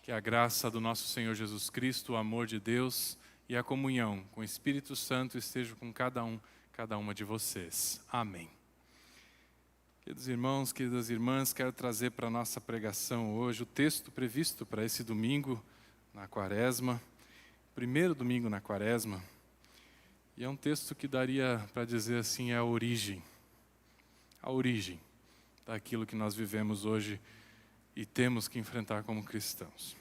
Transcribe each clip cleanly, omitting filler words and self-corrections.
Que a graça do nosso Senhor Jesus Cristo, o amor de Deus e a comunhão com o Espírito Santo estejam com cada uma de vocês. Amém. Queridos irmãos, queridas irmãs, quero trazer para a nossa pregação hoje o texto previsto para esse domingo na Quaresma, primeiro domingo na Quaresma, e é um texto que daria para dizer assim, é a origem daquilo que nós vivemos hoje e temos que enfrentar como cristãos.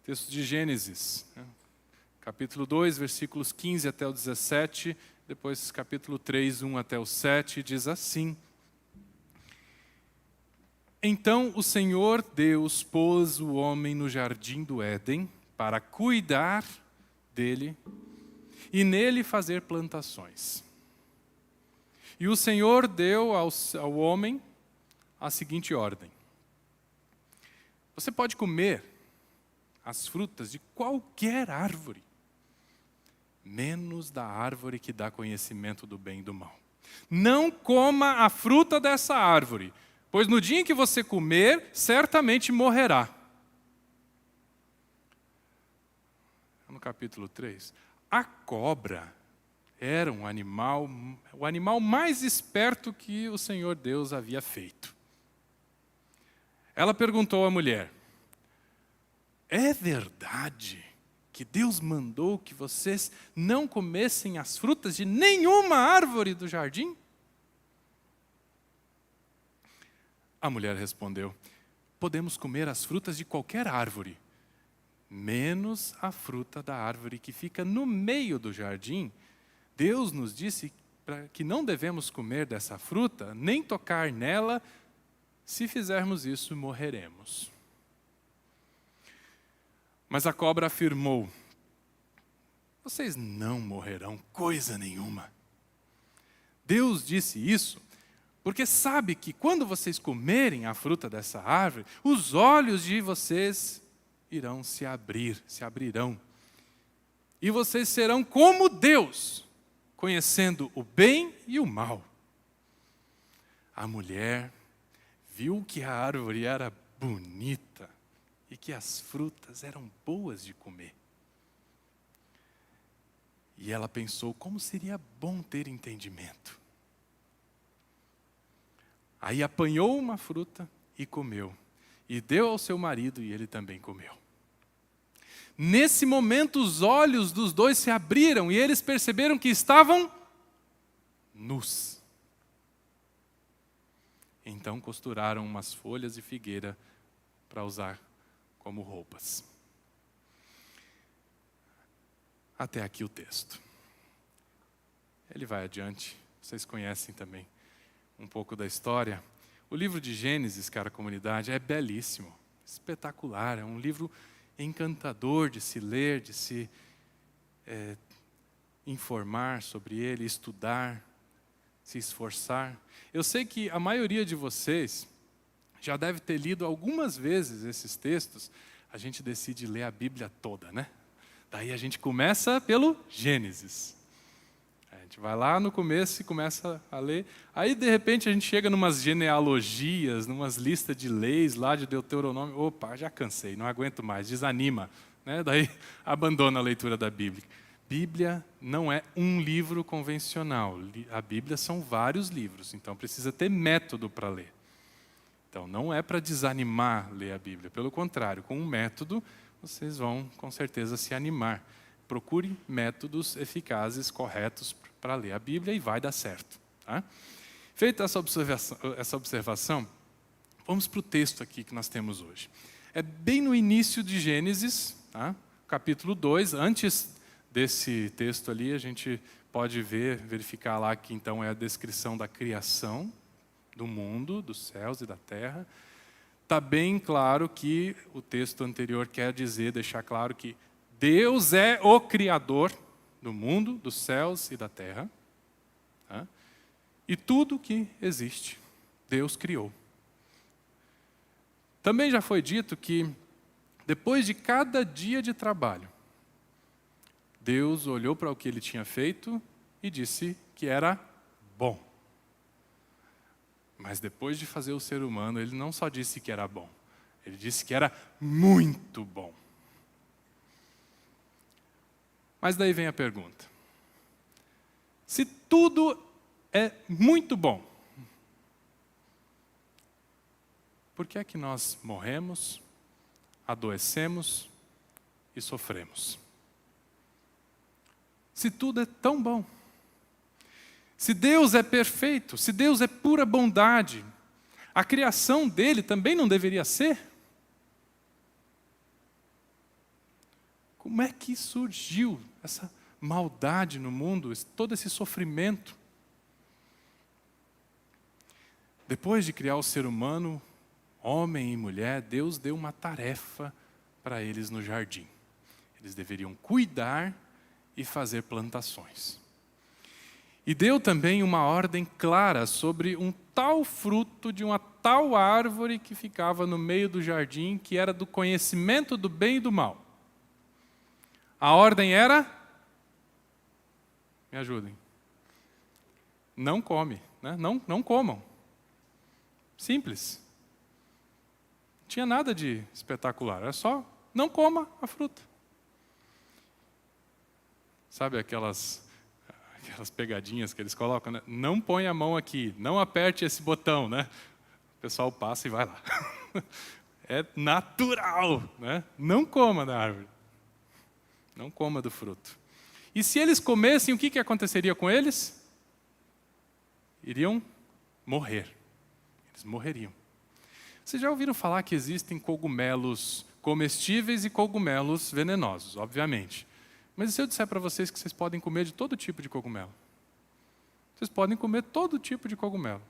Texto de Gênesis, capítulo 2, versículos 15 até o 17, depois capítulo 3, 1 até o 7, diz assim: Então o Senhor Deus pôs o homem no jardim do Éden para cuidar dele e nele fazer plantações. E o Senhor deu ao homem a seguinte ordem: Você pode comer as frutas de qualquer árvore, menos da árvore que dá conhecimento do bem e do mal. Não coma a fruta dessa árvore, pois no dia em que você comer, certamente morrerá. No capítulo 3, a cobra era o animal mais esperto que o Senhor Deus havia feito. Ela perguntou à mulher: É verdade que Deus mandou que vocês não comessem as frutas de nenhuma árvore do jardim? A mulher respondeu: Podemos comer as frutas de qualquer árvore, menos a fruta da árvore que fica no meio do jardim. Deus nos disse que não devemos comer dessa fruta, nem tocar nela. Se fizermos isso, morreremos. Mas a cobra afirmou: Vocês não morrerão coisa nenhuma. Deus disse isso porque sabe que quando vocês comerem a fruta dessa árvore, os olhos de vocês irão se abrirão. E vocês serão como Deus, conhecendo o bem e o mal. A mulher viu que a árvore era bonita e que as frutas eram boas de comer. E ela pensou como seria bom ter entendimento. Aí apanhou uma fruta e comeu, e deu ao seu marido e ele também comeu. Nesse momento os olhos dos dois se abriram e eles perceberam que estavam nus. Então costuraram umas folhas de figueira para usar como roupas. Até aqui o texto. Ele vai adiante, vocês conhecem também um pouco da história. O livro de Gênesis, cara, comunidade, é belíssimo, espetacular, é um livro encantador de se ler, de se informar sobre ele, estudar, se esforçar. Eu sei que a maioria de vocês já deve ter lido algumas vezes esses textos. A gente decide ler a Bíblia toda, né? Daí a gente começa pelo Gênesis. A gente vai lá no começo e começa a ler. Aí, de repente, a gente chega numas genealogias, numas listas de leis lá de Deuteronômio. Opa, já cansei, não aguento mais, desanima. Né? Daí abandona a leitura da Bíblia. Bíblia não é um livro convencional. A Bíblia são vários livros, então precisa ter método para ler. Então, não é para desanimar ler a Bíblia. Pelo contrário, com um método, vocês vão, com certeza, se animar. Procure métodos eficazes, corretos, para ler a Bíblia e vai dar certo. Tá? Feita essa observação, vamos para o texto aqui que nós temos hoje. É bem no início de Gênesis, tá? Capítulo 2. Antes desse texto ali, a gente pode verificar lá que então é a descrição da criação do mundo, dos céus e da terra. Está bem claro que o texto anterior quer dizer, deixar claro que Deus é o Criador do mundo, dos céus e da terra. Tá? E tudo que existe, Deus criou. Também já foi dito que, depois de cada dia de trabalho, Deus olhou para o que ele tinha feito e disse que era bom. Mas depois de fazer o ser humano, ele não só disse que era bom, Ele disse que era muito bom. Mas daí vem a pergunta. Se tudo é muito bom, por que é que nós morremos, adoecemos e sofremos? Se tudo é tão bom. Se Deus é perfeito, se Deus é pura bondade, a criação dele também não deveria ser? Como é que surgiu essa maldade no mundo, todo esse sofrimento? Depois de criar o ser humano, homem e mulher, Deus deu uma tarefa para eles no jardim. Eles deveriam cuidar e fazer plantações. E deu também uma ordem clara sobre um tal fruto de uma tal árvore que ficava no meio do jardim, que era do conhecimento do bem e do mal. A ordem era, me ajudem, não come, né? Não comam. Simples. Não tinha nada de espetacular, era só não coma a fruta. Sabe aquelas pegadinhas que eles colocam, né? Não põe a mão aqui, não aperte esse botão, né? O pessoal passa e vai lá. É natural, né? Não coma da árvore. Não coma do fruto. E se eles comessem, o que aconteceria com eles? Iriam morrer. Eles morreriam. Vocês já ouviram falar que existem cogumelos comestíveis e cogumelos venenosos, obviamente. Mas e se eu disser para vocês que vocês podem comer de todo tipo de cogumelo? Vocês podem comer todo tipo de cogumelo.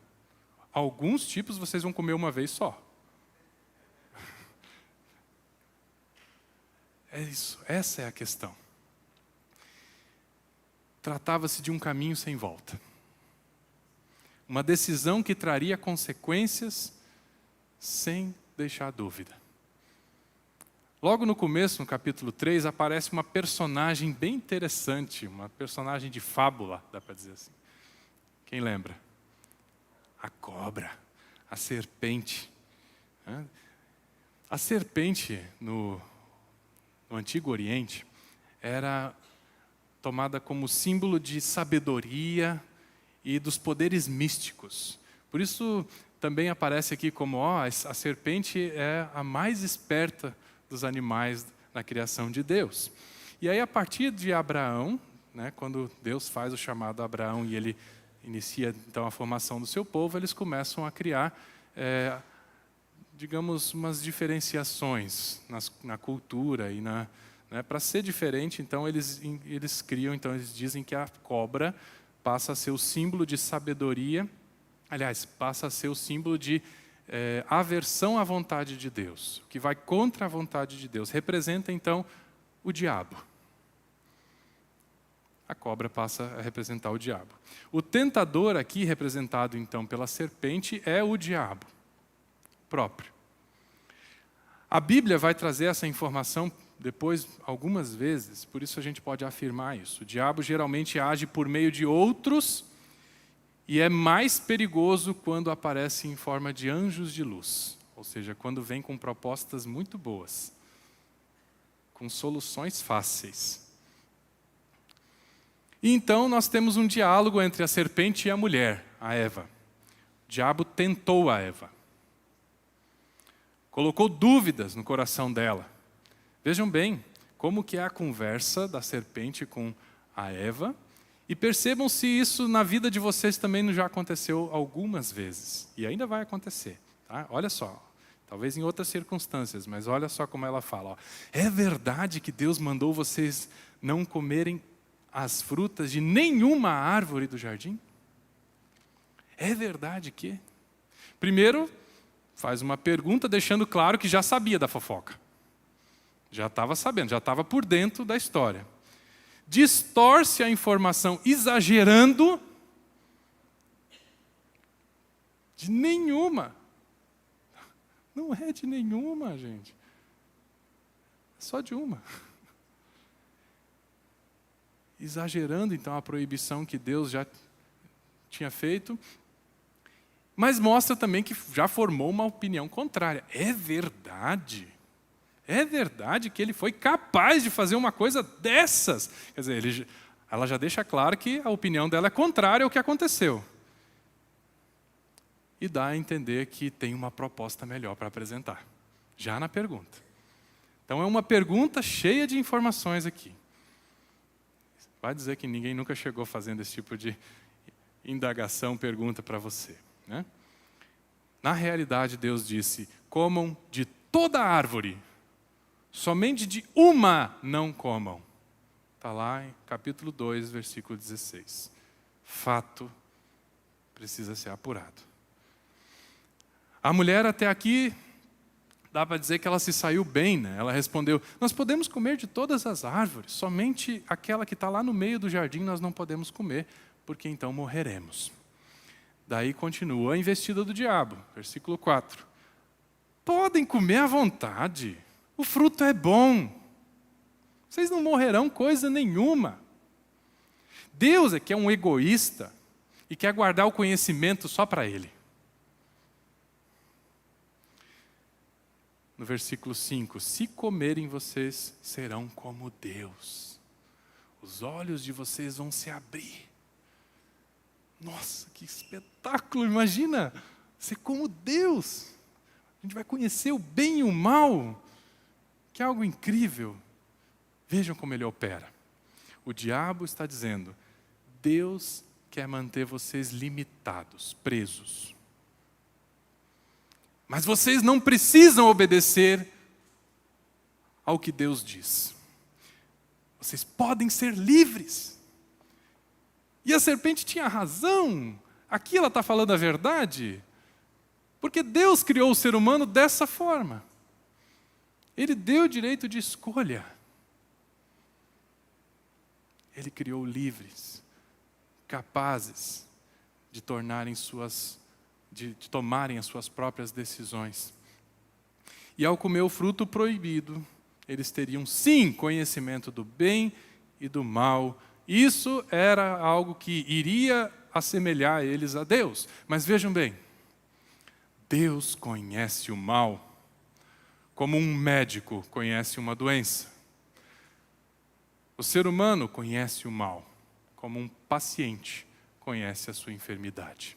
Alguns tipos vocês vão comer uma vez só. É isso, essa é a questão. Tratava-se de um caminho sem volta. Uma decisão que traria consequências sem deixar dúvida. Logo no começo, no capítulo 3, aparece uma personagem bem interessante, uma personagem de fábula, dá para dizer assim. Quem lembra? A cobra, a serpente. A serpente, no Antigo Oriente, era tomada como símbolo de sabedoria e dos poderes místicos. Por isso, também aparece aqui como a serpente é a mais esperta dos animais na criação de Deus. E aí, a partir de Abraão, né, quando Deus faz o chamado a Abraão e ele inicia então a formação do seu povo, eles começam a criar, digamos, umas diferenciações na cultura e para ser diferente. Então eles criam, então eles dizem que a cobra passa a ser o símbolo de sabedoria, aliás, passa a ser o símbolo de aversão à vontade de Deus, que vai contra a vontade de Deus. Representa, então, o diabo. A cobra passa a representar o diabo. O tentador aqui, representado, então, pela serpente, é o diabo próprio. A Bíblia vai trazer essa informação depois, algumas vezes, por isso a gente pode afirmar isso. O diabo geralmente age por meio de outros, e é mais perigoso quando aparece em forma de anjos de luz, ou seja, quando vem com propostas muito boas, com soluções fáceis. E então nós temos um diálogo entre a serpente e a mulher, a Eva. O diabo tentou a Eva. Colocou dúvidas no coração dela. Vejam bem como que é a conversa da serpente com a Eva. E percebam se isso na vida de vocês também não já aconteceu algumas vezes. E ainda vai acontecer. Tá? Olha só, talvez em outras circunstâncias, mas olha só como ela fala. Ó, é verdade que Deus mandou vocês não comerem as frutas de nenhuma árvore do jardim? É verdade que? Primeiro, faz uma pergunta deixando claro que já sabia da fofoca. Já estava sabendo, já estava por dentro da história. Distorce a informação exagerando de nenhuma. Não é de nenhuma, gente. É só de uma. Exagerando, então, a proibição que Deus já tinha feito. mas mostra também que já formou uma opinião contrária. É verdade que ele foi capaz de fazer uma coisa dessas. Quer dizer, ela já deixa claro que a opinião dela é contrária ao que aconteceu. E dá a entender que tem uma proposta melhor para apresentar, já na pergunta. Então é uma pergunta cheia de informações aqui. Vai dizer que ninguém nunca chegou fazendo esse tipo de indagação, pergunta para você, né? Na realidade, Deus disse: comam de toda a árvore, somente de uma não comam. Está lá em capítulo 2, versículo 16. Fato precisa ser apurado. A mulher até aqui, dá para dizer que ela se saiu bem, né? Ela respondeu: nós podemos comer de todas as árvores, somente aquela que está lá no meio do jardim nós não podemos comer, porque então morreremos. Daí continua a investida do diabo, versículo 4. Podem comer à vontade, o fruto é bom, vocês não morrerão coisa nenhuma. Deus é que é um egoísta e quer guardar o conhecimento só para Ele. No versículo 5, se comerem vocês, serão como Deus. Os olhos de vocês vão se abrir. Nossa, que espetáculo! Imagina, ser como Deus. A gente vai conhecer o bem e o mal. Que é algo incrível. Vejam como ele opera. O diabo está dizendo: Deus quer manter vocês limitados, presos. Mas vocês não precisam obedecer ao que Deus diz. Vocês podem ser livres. E a serpente tinha razão. Aqui ela está falando a verdade. Porque Deus criou o ser humano dessa forma. Ele deu o direito de escolha. Ele criou livres, capazes de tomarem as suas próprias decisões. E ao comer o fruto proibido, eles teriam sim conhecimento do bem e do mal. Isso era algo que iria assemelhar eles a Deus. Mas vejam bem, Deus conhece o mal como um médico conhece uma doença. O ser humano conhece o mal como um paciente conhece a sua enfermidade.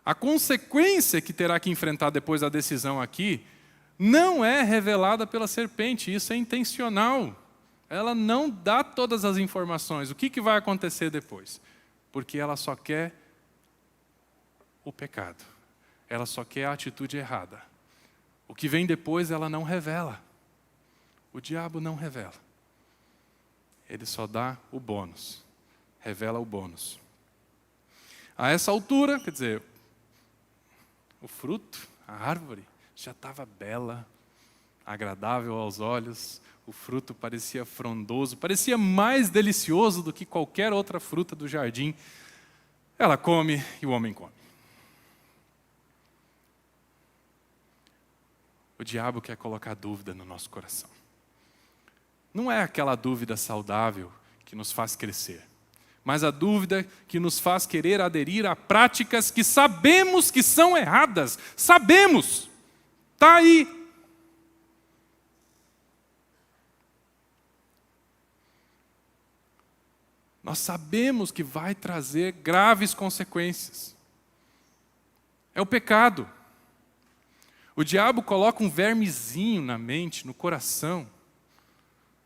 A consequência que terá que enfrentar depois da decisão aqui não é revelada pela serpente, isso é intencional. Ela não dá todas as informações. O que vai acontecer depois? Porque ela só quer o pecado. Ela só quer a atitude errada. O que vem depois ela não revela. O diabo não revela. Ele só dá o bônus. Revela o bônus. A essa altura, quer dizer, o fruto, a árvore, já estava bela, agradável aos olhos. O fruto parecia frondoso, parecia mais delicioso do que qualquer outra fruta do jardim. Ela come e o homem come. O diabo quer colocar dúvida no nosso coração. Não é aquela dúvida saudável que nos faz crescer, mas a dúvida que nos faz querer aderir a práticas que sabemos que são erradas. Sabemos. Está aí. Nós sabemos que vai trazer graves consequências. É o pecado. O diabo coloca um vermezinho na mente, no coração,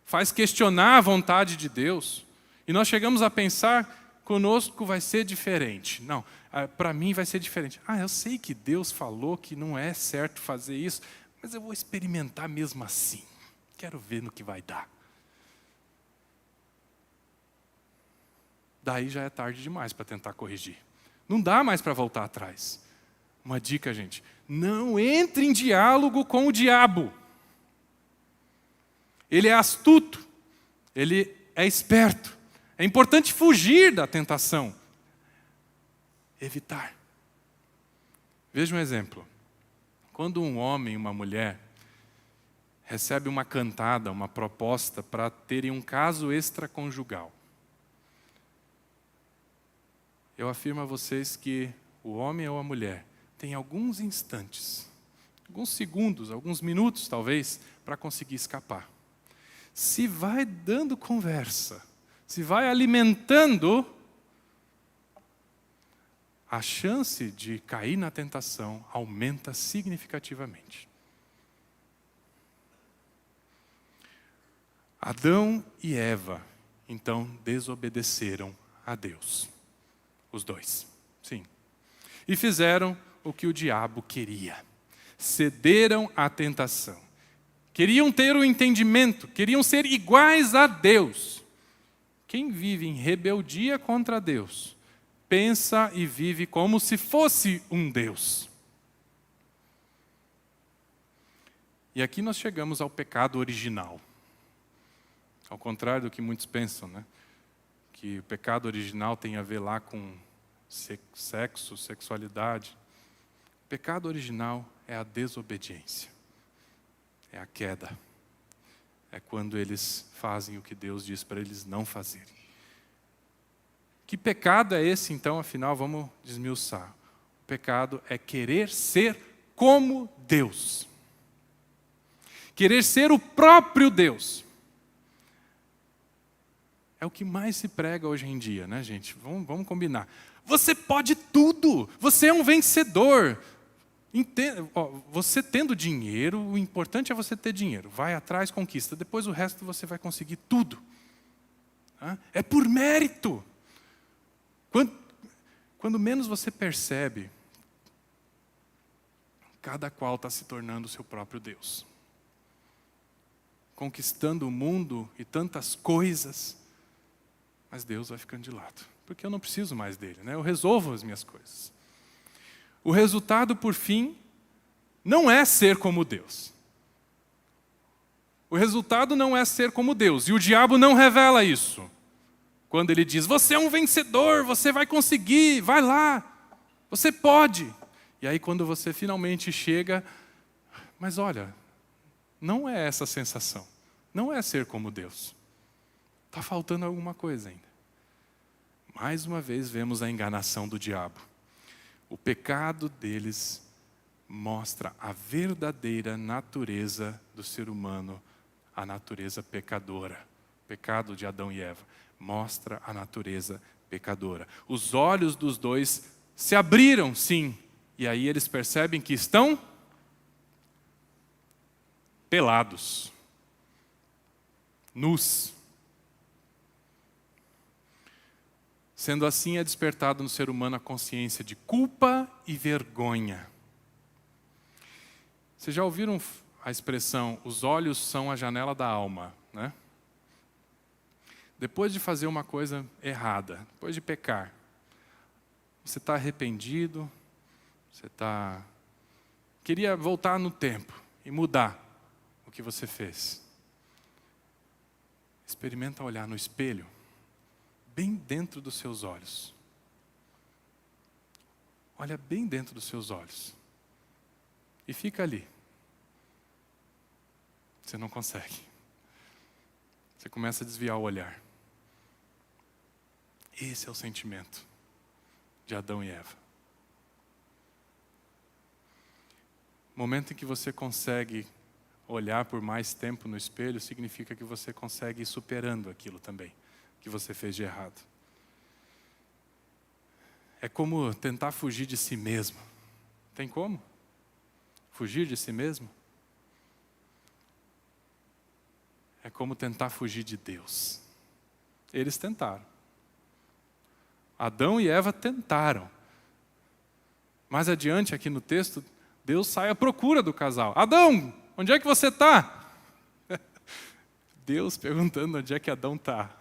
faz questionar a vontade de Deus, e nós chegamos a pensar, conosco vai ser diferente. Não, para mim vai ser diferente. Eu sei que Deus falou que não é certo fazer isso, mas eu vou experimentar mesmo assim. Quero ver no que vai dar. Daí já é tarde demais para tentar corrigir. Não dá mais para voltar atrás. Uma dica, gente: não entre em diálogo com o diabo. Ele é astuto, ele é esperto. É importante fugir da tentação. Evitar. Veja um exemplo. Quando um homem e uma mulher recebem uma cantada, uma proposta para terem um caso extraconjugal, eu afirmo a vocês que o homem ou a mulher tem alguns instantes, alguns segundos, alguns minutos talvez, para conseguir escapar. Se vai dando conversa, se vai alimentando, a chance de cair na tentação aumenta significativamente. Adão e Eva, então, desobedeceram a Deus. Os dois, sim. E fizeram o que o diabo queria. Cederam à tentação. Queriam ter o entendimento, queriam ser iguais a Deus. Quem vive em rebeldia contra Deus, pensa e vive como se fosse um Deus. E aqui nós chegamos ao pecado original. Ao contrário do que muitos pensam, né? Que o pecado original tem a ver lá com sexo, sexualidade. O pecado original é a desobediência. É a queda. É quando eles fazem o que Deus diz para eles não fazerem. Que pecado é esse, então, afinal, vamos desmiuçar. O pecado é querer ser como Deus. Querer ser o próprio Deus. É o que mais se prega hoje em dia, né, gente? Vamos combinar. Você pode tudo. Você é um vencedor. Você tendo dinheiro, o importante é você ter dinheiro. Vai atrás, conquista. Depois o resto você vai conseguir tudo. É por mérito. Quando menos você percebe, cada qual está se tornando o seu próprio Deus. Conquistando o mundo e tantas coisas, mas Deus vai ficando de lado. Porque eu não preciso mais dele, né? Eu resolvo as minhas coisas. O resultado, por fim, não é ser como Deus. O resultado não é ser como Deus. E o diabo não revela isso. Quando ele diz, você é um vencedor, você vai conseguir, vai lá, você pode. E aí quando você finalmente chega, mas olha, não é essa a sensação. Não é ser como Deus. Está faltando alguma coisa ainda. Mais uma vez vemos a enganação do diabo. O pecado deles mostra a verdadeira natureza do ser humano, a natureza pecadora. O pecado de Adão e Eva mostra a natureza pecadora. Os olhos dos dois se abriram, sim, e aí eles percebem que estão pelados, nus. Sendo assim, é despertado no ser humano a consciência de culpa e vergonha. Vocês já ouviram a expressão, os olhos são a janela da alma, né? Depois de fazer uma coisa errada, depois de pecar, você está arrependido, queria voltar no tempo e mudar o que você fez. Experimenta olhar no espelho, bem dentro dos seus olhos. Olha bem dentro dos seus olhos. E fica ali. Você não consegue. Você começa a desviar o olhar. Esse é o sentimento de Adão e Eva. O momento em que você consegue olhar por mais tempo no espelho, significa que você consegue ir superando aquilo também que você fez de errado. É como tentar fugir de si mesmo. Tem como? Fugir de si mesmo? É como tentar fugir de Deus. Eles tentaram. Adão e Eva tentaram. Mais adiante aqui no texto, Deus sai à procura do casal. Adão, onde é que você está? Deus perguntando onde é que Adão está.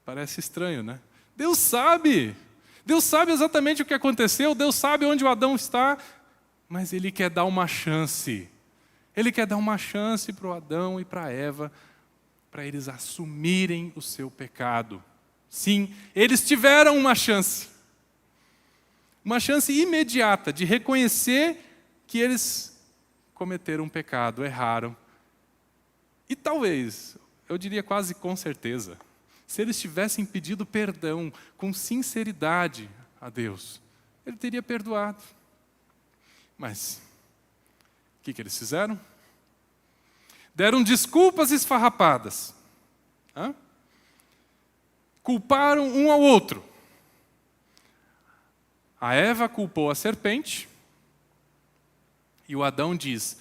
Parece estranho, né? Deus sabe. Deus sabe exatamente o que aconteceu. Deus sabe onde o Adão está. Mas Ele quer dar uma chance. Ele quer dar uma chance para o Adão e para a Eva, para eles assumirem o seu pecado. Sim, eles tiveram uma chance. Uma chance imediata de reconhecer que eles cometeram um pecado, erraram. E talvez, eu diria quase com certeza, se eles tivessem pedido perdão com sinceridade a Deus, ele teria perdoado. Mas o que eles fizeram? Deram desculpas esfarrapadas. Culparam um ao outro. A Eva culpou a serpente. E o Adão diz: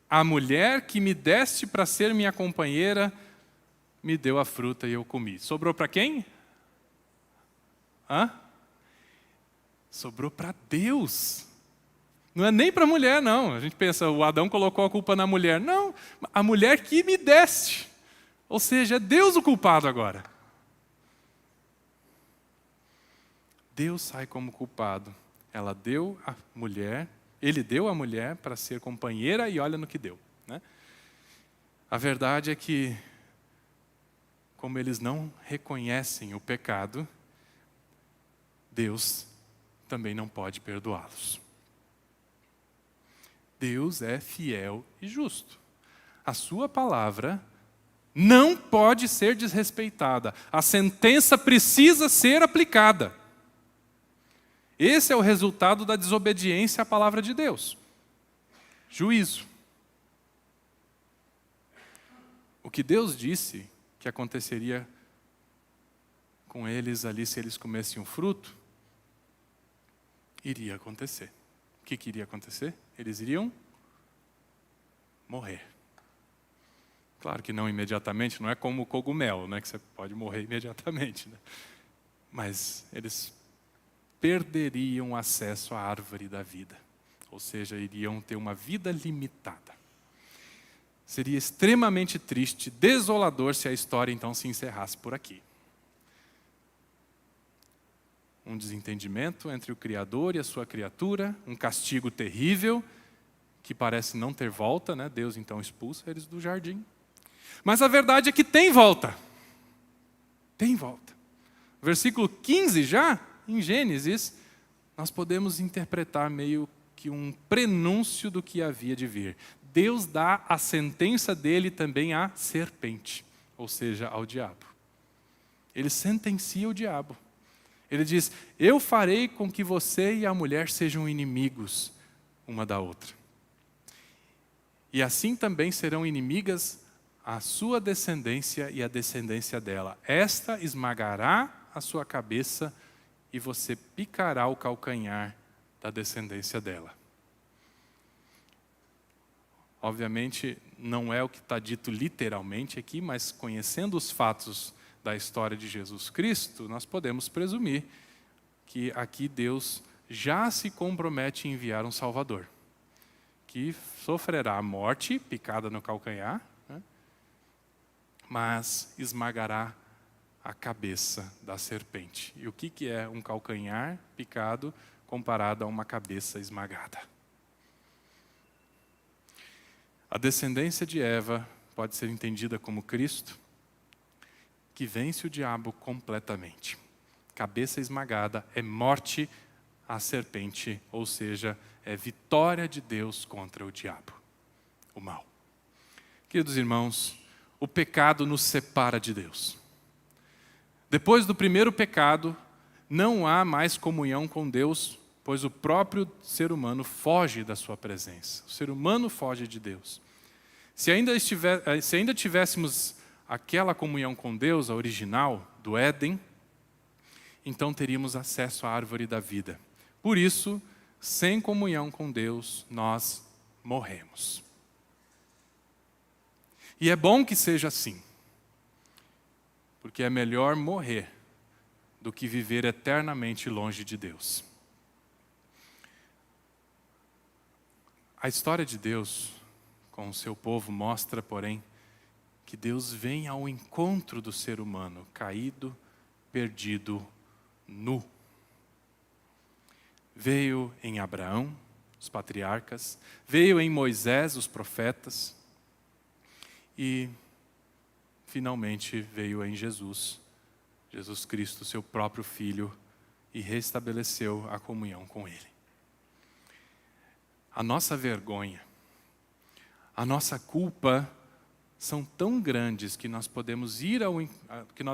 a mulher que me deste para ser minha companheira me deu a fruta e eu comi. Sobrou para quem? Sobrou para Deus. Não é nem para a mulher, não. A gente pensa, o Adão colocou a culpa na mulher. Não, a mulher que me deste. Ou seja, é Deus o culpado agora. Deus sai como culpado. Ela deu a mulher, ele deu a mulher para ser companheira e olha no que deu. Né? A verdade é que, como eles não reconhecem o pecado, Deus também não pode perdoá-los. Deus é fiel e justo. A sua palavra não pode ser desrespeitada. A sentença precisa ser aplicada. Esse é o resultado da desobediência à palavra de Deus. Juízo. O que Deus disse que aconteceria com eles ali se eles comessem um fruto, iria acontecer. O que iria acontecer? Eles iriam morrer. Claro que não imediatamente, não é como o cogumelo, né, que você pode morrer imediatamente. Né? Mas eles perderiam acesso à árvore da vida. Ou seja, iriam ter uma vida limitada. Seria extremamente triste, desolador, se a história então se encerrasse por aqui. Um desentendimento entre o Criador e a sua criatura, um castigo terrível, que parece não ter volta, né? Deus então expulsa eles do jardim. Mas a verdade é que tem volta. Tem volta. Versículo 15 já, em Gênesis, nós podemos interpretar meio que um prenúncio do que havia de vir. Deus dá a sentença dele também à serpente, ou seja, ao diabo. Ele sentencia o diabo. Ele diz: eu farei com que você e a mulher sejam inimigos uma da outra. E assim também serão inimigas a sua descendência e a descendência dela. Esta esmagará a sua cabeça e você picará o calcanhar da descendência dela. Obviamente, não é o que está dito literalmente aqui, mas conhecendo os fatos da história de Jesus Cristo, nós podemos presumir que aqui Deus já se compromete em enviar um Salvador, que sofrerá a morte, picada no calcanhar, né? Mas esmagará a cabeça da serpente. E o que é um calcanhar picado comparado a uma cabeça esmagada? A descendência de Eva pode ser entendida como Cristo, que vence o diabo completamente. Cabeça esmagada é morte à serpente, ou seja, é vitória de Deus contra o diabo, o mal. Queridos irmãos, o pecado nos separa de Deus. Depois do primeiro pecado, não há mais comunhão com Deus, pois o próprio ser humano foge da sua presença. O ser humano foge de Deus. Se ainda tivéssemos aquela comunhão com Deus, a original, do Éden, então teríamos acesso à árvore da vida. Por isso, sem comunhão com Deus, nós morremos. E é bom que seja assim, porque é melhor morrer do que viver eternamente longe de Deus. A história de Deus com o seu povo mostra, porém, que Deus vem ao encontro do ser humano, caído, perdido, nu. Veio em Abraão, os patriarcas, veio em Moisés, os profetas, e finalmente veio em Jesus, Jesus Cristo, seu próprio Filho, e restabeleceu a comunhão com Ele. A nossa vergonha, a nossa culpa são tão grandes que nós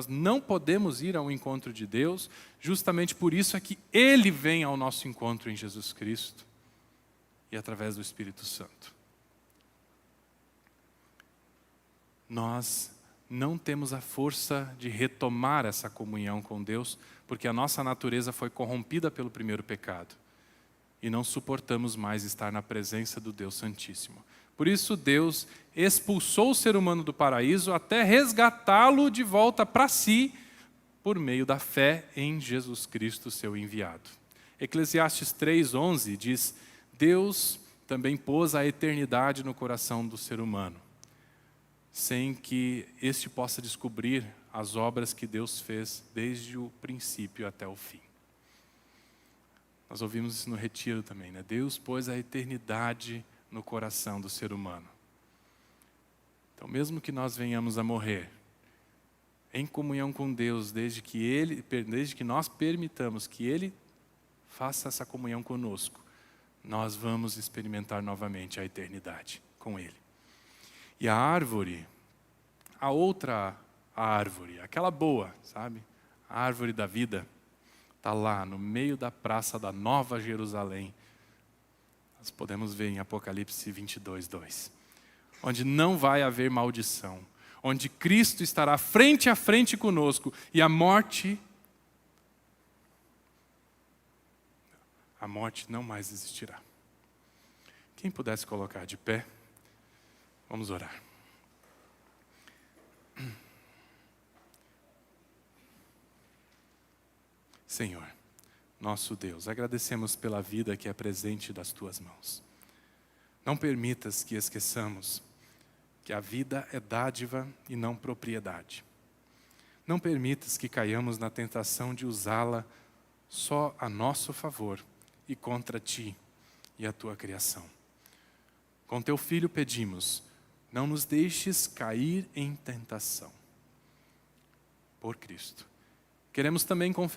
não podemos ir ao encontro de Deus, justamente por isso é que Ele vem ao nosso encontro em Jesus Cristo e através do Espírito Santo. Nós não temos a força de retomar essa comunhão com Deus, porque a nossa natureza foi corrompida pelo primeiro pecado. E não suportamos mais estar na presença do Deus Santíssimo. Por isso Deus expulsou o ser humano do paraíso até resgatá-lo de volta para si, por meio da fé em Jesus Cristo, seu enviado. Eclesiastes 3:11 diz: Deus também pôs a eternidade no coração do ser humano, sem que este possa descobrir as obras que Deus fez desde o princípio até o fim. Nós ouvimos isso no retiro também, né? Deus pôs a eternidade no coração do ser humano. Então, mesmo que nós venhamos a morrer, em comunhão com Deus, desde que nós permitamos que Ele faça essa comunhão conosco, nós vamos experimentar novamente a eternidade com Ele. E a árvore, a outra árvore, aquela boa, sabe? A árvore da vida, está lá no meio da praça da Nova Jerusalém. Nós podemos ver em Apocalipse 22:2. Onde não vai haver maldição. Onde Cristo estará frente a frente conosco. E a morte não mais existirá. Quem pudesse colocar de pé, vamos orar. Senhor, nosso Deus, agradecemos pela vida que é presente das Tuas mãos. Não permitas que esqueçamos que a vida é dádiva e não propriedade. Não permitas que caiamos na tentação de usá-la só a nosso favor e contra Ti e a Tua criação. Com Teu Filho pedimos, não nos deixes cair em tentação. Por Cristo. Queremos também confessar